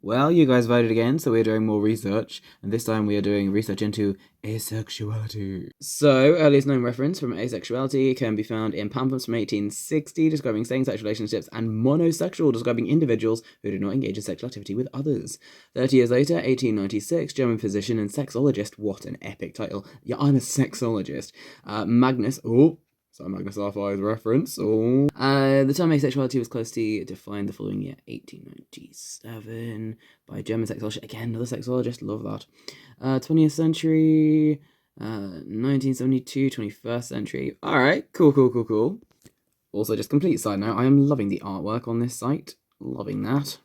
Well, you guys voted again, so we're doing more research, and this time we are doing research into asexuality. So, earliest known reference from asexuality can be found in pamphlets from 1860 describing same-sex relationships and monosexual describing individuals who do not engage in sexual activity with others. 30 years later, 1896, German physician and sexologist, what an epic title. Yeah, I'm a sexologist. Magnus R5's reference. The term asexuality was closely defined the following year, 1897, by a German sexologist. Again, another sexologist, love that. 20th century, 1972, 21st century. Alright, cool. Also, just complete side note, I am loving the artwork on this site. Loving that.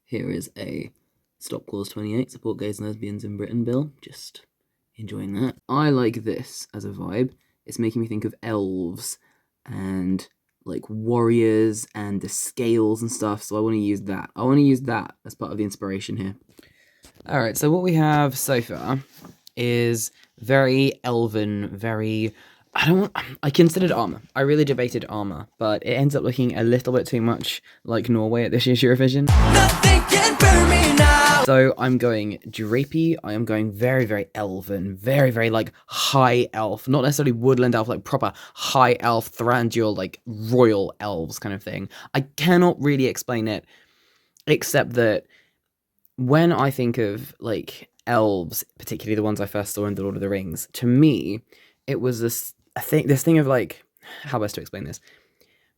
Here is a Stop Clause 28, support gays and lesbians in Britain bill. Just enjoying that. I like this as a vibe. It's making me think of elves and like warriors and the scales and stuff, so I want to use that. I want to use that as part of the inspiration here. Alright, so what we have so far is very elven, very... I considered armor. I really debated armor, but it ends up looking a little bit too much like Norway at this year's Eurovision. Nothing can burn me now! So I'm going drapey, I am going very, very elven, very, very like high elf, not necessarily woodland elf, like proper high elf, Thranduil, like royal elves kind of thing. I cannot really explain it, except that when I think of like elves, particularly the ones I first saw in The Lord of the Rings, to me, it was this thing of like, how best to explain this?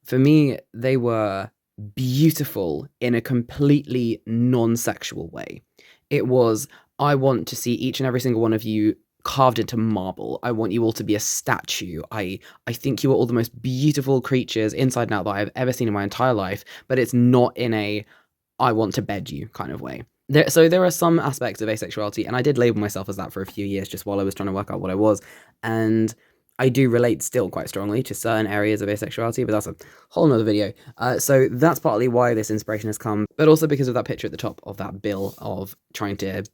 For me, they were beautiful in a completely non-sexual way. It was, I want to see each and every single one of you carved into marble. I want you all to be a statue. I think you are all the most beautiful creatures inside and out that I've ever seen in my entire life, but it's not in a I want to bed you kind of way. So there are some aspects of asexuality, and I did label myself as that for a few years just while I was trying to work out what I was, and I do relate still quite strongly to certain areas of asexuality, but that's a whole nother video. So that's partly why this inspiration has come, but also because of that picture at the top of that bill of trying to,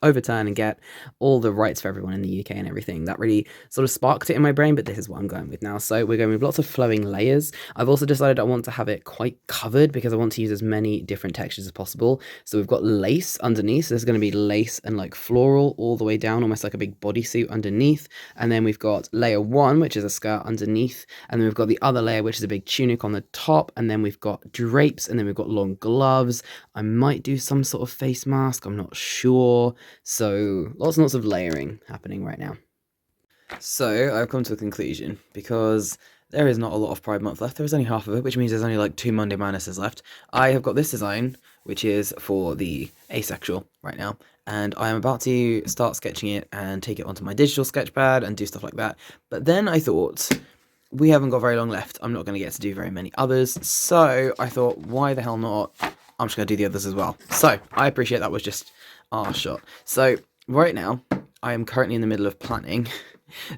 overturn and get all the rights for everyone in the UK and everything. That really sort of sparked it in my brain, but this is what I'm going with now. So we're going with lots of flowing layers. I've also decided I want to have it quite covered because I want to use as many different textures as possible. So we've got lace underneath. So there's going to be lace and like floral all the way down, almost like a big bodysuit underneath. And then we've got layer 1, which is a skirt underneath. And then we've got the other layer, which is a big tunic on the top. And then we've got drapes, and then we've got long gloves. I might do some sort of face mask. I'm not sure. So lots and lots of layering happening right now. So I've come to a conclusion because there is not a lot of Pride Month left. There is only half of it, which means there's only like 2 Monday Madnesses left. I have got this design, which is for the asexual right now, and I am about to start sketching it and take it onto my digital sketchpad and do stuff like that. But then I thought, we haven't got very long left. I'm not going to get to do very many others, so I thought, why the hell not? I'm just going to do the others as well. So I appreciate that was just our shot. So right now, I am currently in the middle of planning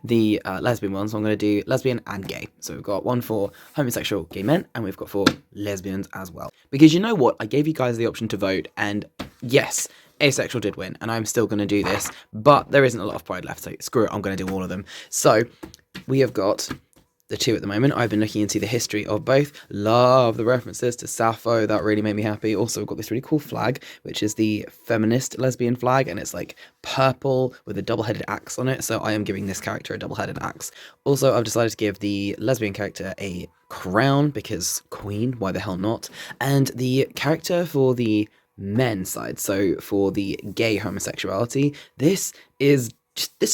the lesbian ones. So I'm going to do lesbian and gay. So we've got one for homosexual gay men, and we've got for lesbians as well. Because you know what? I gave you guys the option to vote, and yes, asexual did win, and I'm still going to do this, but there isn't a lot of Pride left, so screw it, I'm going to do all of them. So we have got the 2 at the moment. I've been looking into the history of both. Love the references to Sappho. That really made me happy. Also, we've got this really cool flag, which is the feminist lesbian flag, and it's like purple with a double-headed axe on it. So I am giving this character a double-headed axe. Also, I've decided to give the lesbian character a crown because queen, why the hell not? And the character for the men's side, so for the gay homosexuality, this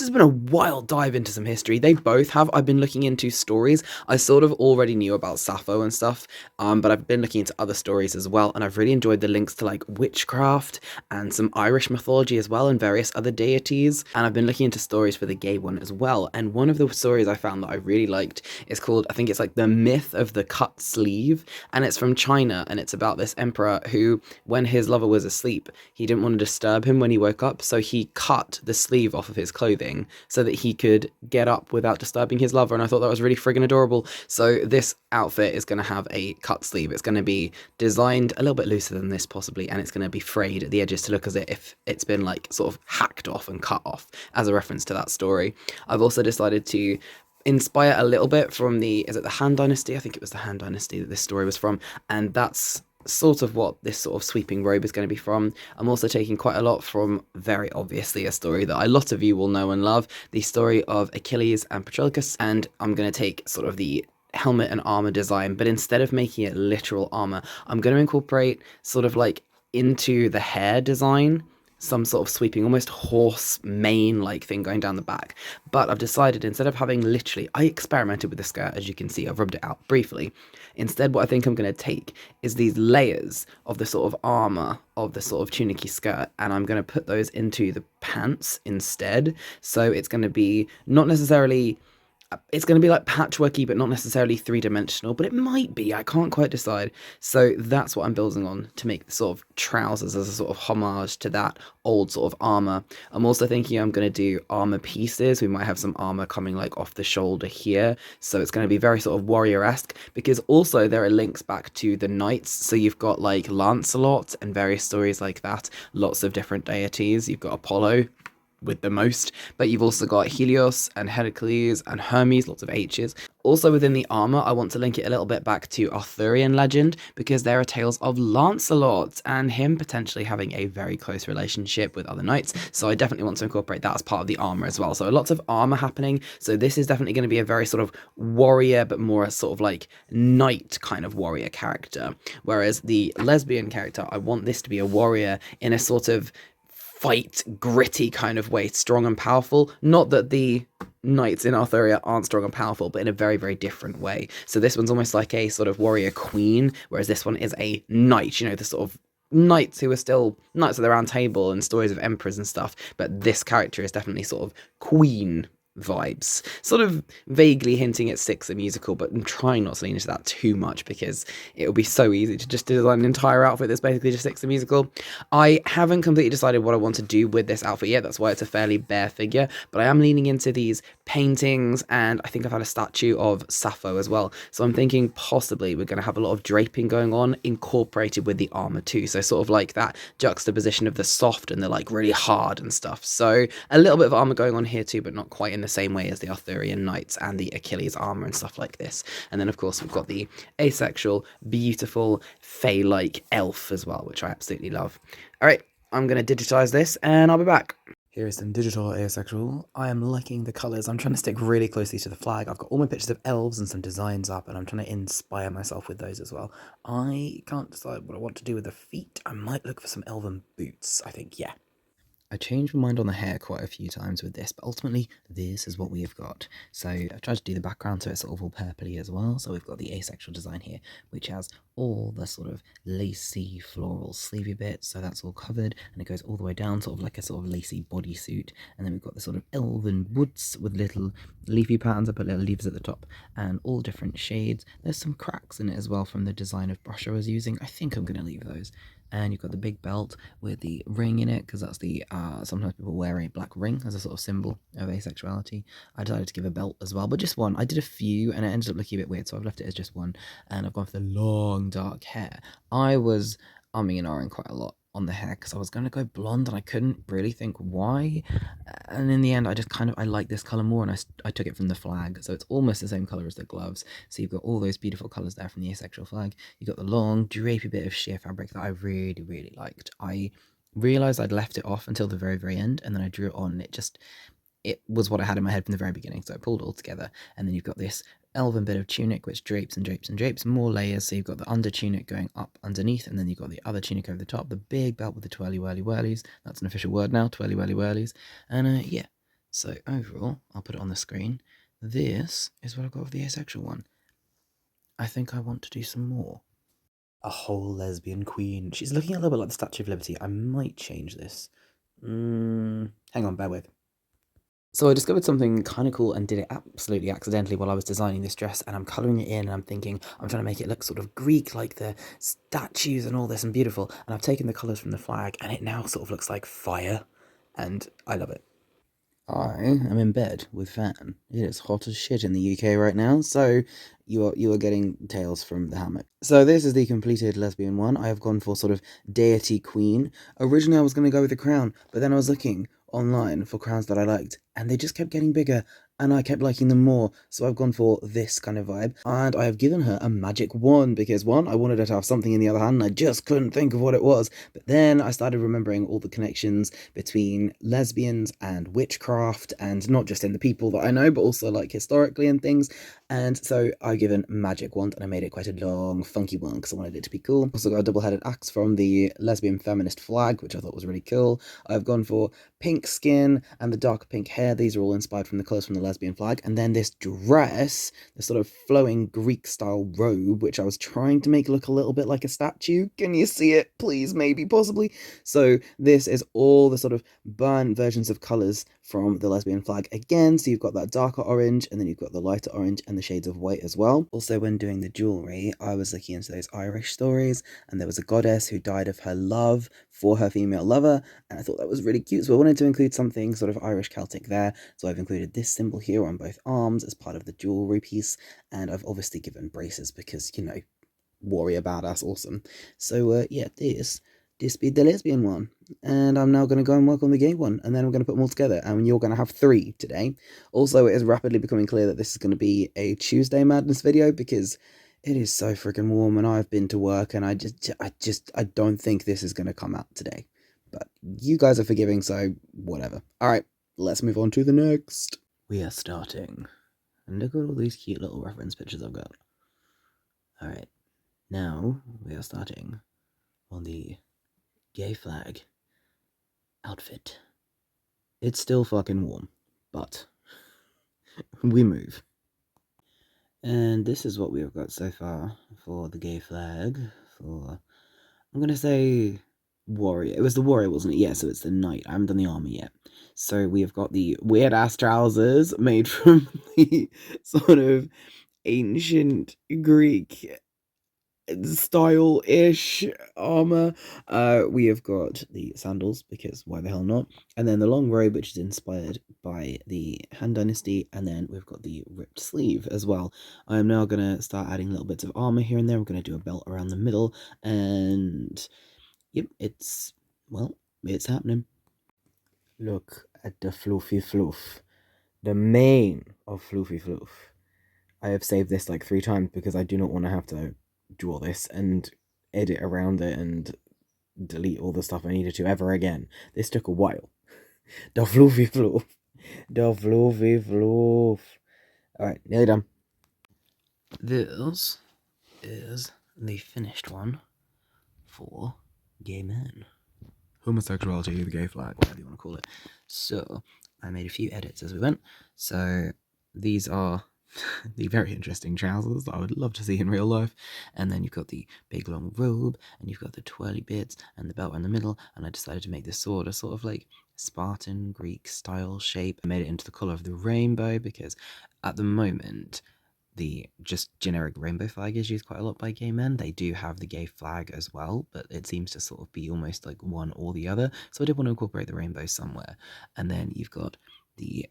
has been a wild dive into some history. They both have. I've been looking into stories. I sort of already knew about Sappho and stuff, but I've been looking into other stories as well, and I've really enjoyed the links to like witchcraft and some Irish mythology as well and various other deities. And I've been looking into stories for the gay one as well. And one of the stories I found that I really liked is called, I think it's like the myth of the cut sleeve, and it's from China, and it's about this emperor who, when his lover was asleep, he didn't want to disturb him when he woke up, so he cut the sleeve off of his clothing so that he could get up without disturbing his lover, and I thought that was really friggin' adorable. So this outfit is going to have a cut sleeve. It's going to be designed a little bit looser than this possibly, and it's going to be frayed at the edges to look as if it's been like sort of hacked off and cut off as a reference to that story. I've also decided to inspire a little bit from is it the Han Dynasty? I think it was the Han Dynasty that this story was from, and that's sort of what this sort of sweeping robe is going to be from. I'm also taking quite a lot from, very obviously, a story that a lot of you will know and love, the story of Achilles and Patroclus, and I'm going to take sort of the helmet and armor design, but instead of making it literal armor, I'm going to incorporate sort of like into the hair design some sort of sweeping, almost horse mane like thing going down the back. But I've decided, instead of having literally, I experimented with the skirt, as you can see, I've rubbed it out briefly. Instead, what I think I'm going to take is these layers of the sort of armor of the sort of tunicky skirt, and I'm going to put those into the pants instead. So it's going to be not necessarily, it's going to be like patchworky, but not necessarily three-dimensional, but it might be, I can't quite decide. So that's what I'm building on to make the sort of trousers as a sort of homage to that old sort of armor. I'm also thinking I'm going to do armor pieces. We might have some armor coming like off the shoulder here, so it's going to be very sort of warrior-esque, because also there are links back to the knights. So you've got like Lancelot and various stories like that, lots of different deities. You've got Apollo with the most, but you've also got Helios and Heracles and Hermes, lots of H's. Also within the armor, I want to link it a little bit back to Arthurian legend, because there are tales of Lancelot and him potentially having a very close relationship with other knights, so I definitely want to incorporate that as part of the armor as well. So lots of armor happening, so this is definitely going to be a very sort of warrior, but more a sort of like knight kind of warrior character, whereas the lesbian character, I want this to be a warrior in a sort of fight, gritty kind of way, strong and powerful. Not that the knights in Arthuria aren't strong and powerful, but in a very, very different way. So this one's almost like a sort of warrior queen, whereas this one is a knight, you know, the sort of knights who are still knights of the round table and stories of emperors and stuff, but this character is definitely sort of queen vibes, sort of vaguely hinting at Six the musical, but I'm trying not to lean into that too much because it would be so easy to just design an entire outfit that's basically just Six the musical. I haven't completely decided what I want to do with this outfit yet, that's why it's a fairly bare figure, but I am leaning into these paintings, and I think I've had a statue of Sappho as well, so I'm thinking possibly we're going to have a lot of draping going on incorporated with the armor too, so sort of like that juxtaposition of the soft and the like really hard and stuff. So a little bit of armor going on here too, but not quite in the same way as the Arthurian knights and the Achilles armor and stuff like this. And then of course we've got the asexual, beautiful, fae-like elf as well, which I absolutely love. All right, I'm going to digitize this and I'll be back. Here is some digital asexual. I am liking the colours. I'm trying to stick really closely to the flag. I've got all my pictures of elves and some designs up, and I'm trying to inspire myself with those as well. I can't decide what I want to do with the feet. I might look for some elven boots, I think, yeah. I changed my mind on the hair quite a few times with this, but ultimately this is what we have got. So I've tried to do the background so it's sort of all purpley as well. So we've got the asexual design here, which has all the sort of lacy floral sleevey bits, so that's all covered, and it goes all the way down, sort of like a sort of lacy bodysuit. And then we've got the sort of elven woods with little leafy patterns. I put little leaves at the top, and all different shades. There's some cracks in it as well from the design of brush I was using. I think I'm going to leave those. And you've got the big belt with the ring in it, because that's the, sometimes people wear a black ring as a sort of symbol of asexuality. I decided to give a belt as well, but just one. I did a few, and it ended up looking a bit weird, so I've left it as just one. And I've gone for the long, dark hair. I was umming and ahhing quite a lot on the hair, because I was going to go blonde, and I couldn't really think why. And in the end, I just kind of, I like this colour more, and I took it from the flag, so it's almost the same colour as the gloves. So you've got all those beautiful colours there from the asexual flag. You've got the long, drapey bit of sheer fabric that I really, really liked. I realised I'd left it off until the very, very end, and then I drew it on, and it was what I had in my head from the very beginning, so I pulled it all together. And then you've got this elven bit of tunic which drapes and drapes and drapes, more layers. So you've got the under tunic going up underneath, and then you've got the other tunic over the top, the big belt with the twirly whirly whirlies. That's an official word now, twirly whirly whirlies. And yeah, so overall, I'll put it on the screen. This is what I've got with the asexual one. I think I want to do some more. A whole lesbian queen. She's looking a little bit like the Statue of Liberty. I might change this. Hang on, bear with. So I discovered something kind of cool and did it absolutely accidentally while I was designing this dress, and I'm colouring it in, and I'm thinking I'm trying to make it look sort of Greek, like the statues and all this, and beautiful, and I've taken the colours from the flag, and it now sort of looks like fire, and I love it. I am in bed with Fan. It is hot as shit in the UK right now, so you are getting tales from the hammock. So this is the completed lesbian one. I have gone for sort of deity queen. Originally I was going to go with the crown, but then I was looking online for crowns that I liked, and they just kept getting bigger, and I kept liking them more. So I've gone for this kind of vibe, and I have given her a magic wand because one, I wanted her to have something in the other hand, and I just couldn't think of what it was. But then I started remembering all the connections between lesbians and witchcraft, and not just in the people that I know, but also like historically and things. And so I've given magic wand, and I made it quite a long, funky one because I wanted it to be cool. Also got a double-headed axe from the lesbian feminist flag, which I thought was really cool. I've gone for pink skin and the dark pink hair. These are all inspired from the colours from the lesbian flag. And then this dress, the sort of flowing Greek style robe, which I was trying to make look a little bit like a statue. Can you see it? Please, maybe, possibly. So this is all the sort of burnt versions of colours from the lesbian flag again. So you've got that darker orange, and then you've got the lighter orange and the shades of white as well. Also, when doing the jewellery, I was looking into those Irish stories, and there was a goddess who died of her love for her female lover, and I thought that was really cute. So I wanted to include something sort of Irish Celtic there. So I've included this symbol here on both arms as part of the jewellery piece, and I've obviously given braces because, you know, warrior badass awesome. So yeah, this be the lesbian one, and I'm now going to go and work on the gay one, and then we're going to put them all together, and you're going to have 3 today. Also, it is rapidly becoming clear that this is going to be a Tuesday Madness video because it is so freaking warm, and I've been to work, and I don't think this is going to come out today. But you guys are forgiving, so whatever. Alright, let's move on to the next. We are starting. And look at all these cute little reference pictures I've got. Alright, now we are starting on the gay flag outfit. It's still fucking warm, but we move. And this is what we've got so far for the gay flag. I'm gonna say warrior. It was the warrior, wasn't it? Yeah, so it's the knight. I haven't done the armor yet. So we have got the weird ass trousers made from the sort of ancient Greek style-ish armor. We have got the sandals, because why the hell not? And then the long robe, which is inspired by the Han Dynasty, and then we've got the ripped sleeve as well. I am now gonna start adding little bits of armor here and there. We're gonna do a belt around the middle, and yep, it's happening. Look at the floofy floof. The mane of floofy floof. I have saved this like 3 times because I do not want to have to draw this and edit around it and delete all the stuff I needed to ever again. This took a while. The floofy floof. The floofy floof. Alright, nearly done. This is the finished one for gay men. Homosexuality, the gay flag, whatever you want to call it. So, I made a few edits as we went. So, these are the very interesting trousers that I would love to see in real life. And then you've got the big long robe, and you've got the twirly bits, and the belt in the middle. And I decided to make this sword a sort of like Spartan Greek style shape. I made it into the colour of the rainbow because at the moment, the just generic rainbow flag is used quite a lot by gay men. They do have the gay flag as well, but it seems to sort of be almost like one or the other. So I did want to incorporate the rainbow somewhere. And then you've got the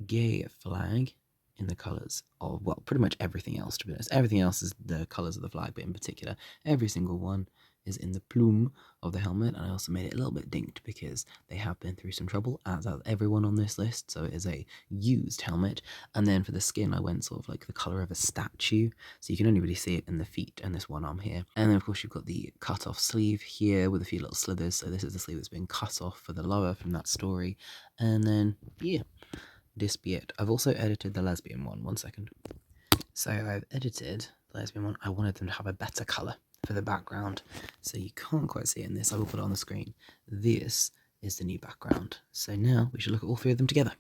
gay flag in the colours of, well, pretty much everything else, to be honest. Everything else is the colours of the flag, but in particular, every single one is in the plume of the helmet. And I also made it a little bit dinked because they have been through some trouble, as has everyone on this list, so it is a used helmet. And then for the skin, I went sort of like the colour of a statue, so you can only really see it in the feet and this one arm here. And then of course you've got the cut off sleeve here with a few little slithers, so this is the sleeve that's been cut off for the lover from that story. And then yeah, this be it. I've also edited the lesbian one second. So I've edited the lesbian one. I wanted them to have a better colour for the background, so you can't quite see it in this. I will put it on the screen. This is the new background. So now we should look at all 3 of them together.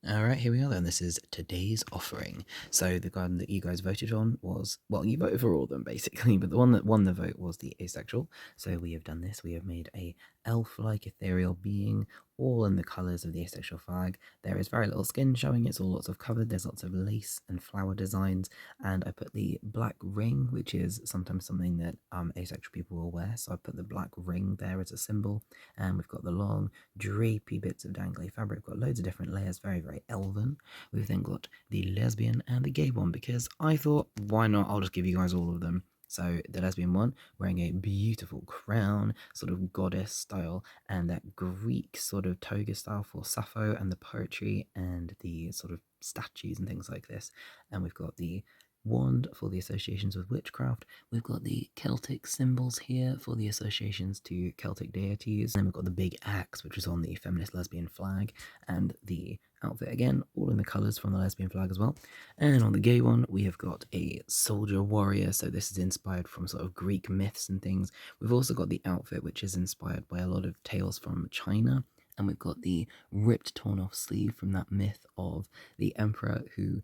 Alright, here we are then. This is today's offering. So the one that you guys voted on was, well, you voted for all of them basically, but the one that won the vote was the asexual. So we have done this. We have made a elf-like ethereal being, all in the colours of the asexual flag. There is very little skin showing, it's all lots of covered, there's lots of lace and flower designs, and I put the black ring, which is sometimes something that asexual people will wear, so I put the black ring there as a symbol, and we've got the long drapey bits of dangly fabric. We've got loads of different layers, very, very elven. We've then got the lesbian and the gay one, because I thought, why not, I'll just give you guys all of them. So the lesbian one wearing a beautiful crown, sort of goddess style, and that Greek sort of toga style for Sappho and the poetry and the sort of statues and things like this. And we've got the wand for the associations with witchcraft. We've got the Celtic symbols here for the associations to Celtic deities. And then we've got the big axe, which is on the feminist lesbian flag, and the outfit again, all in the colours from the lesbian flag as well. And on the gay one, we have got a soldier warrior, so this is inspired from sort of Greek myths and things. We've also got the outfit, which is inspired by a lot of tales from China, and we've got the ripped, torn off sleeve from that myth of the emperor who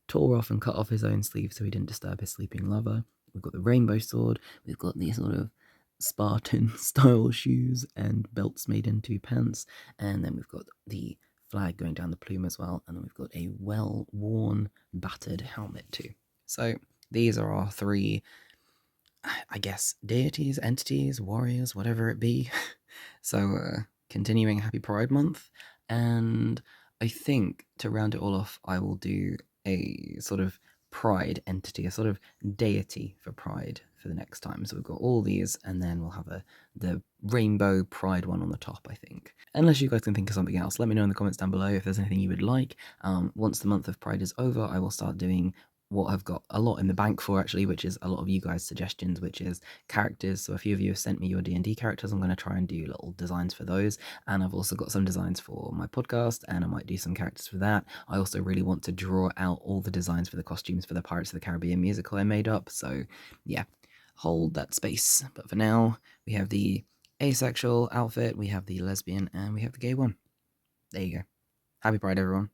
tore off and cut off his own sleeve so he didn't disturb his sleeping lover. We've got the rainbow sword, we've got the sort of Spartan style shoes and belts made into pants, and then we've got the flag going down the plume as well, and then we've got a well-worn, battered helmet too. So these are our three, I guess, deities, entities, warriors, whatever it be. So continuing Happy Pride Month, and I think to round it all off, I will do a sort of pride entity, a sort of deity for pride for the next time. So we've got all these, and then we'll have the rainbow pride one on the top, I think. Unless you guys can think of something else, let me know in the comments down below if there's anything you would like. Once the month of Pride is over, I will start doing what I've got a lot in the bank for, actually, which is a lot of you guys' suggestions, which is characters. So a few of you have sent me your D&D characters. I'm going to try and do little designs for those, and I've also got some designs for my podcast, and I might do some characters for that. I also really want to draw out all the designs for the costumes for the Pirates of the Caribbean musical I made up, so yeah, hold that space. But for now, we have the asexual outfit, we have the lesbian, and we have the gay one. There you go. Happy Pride, everyone.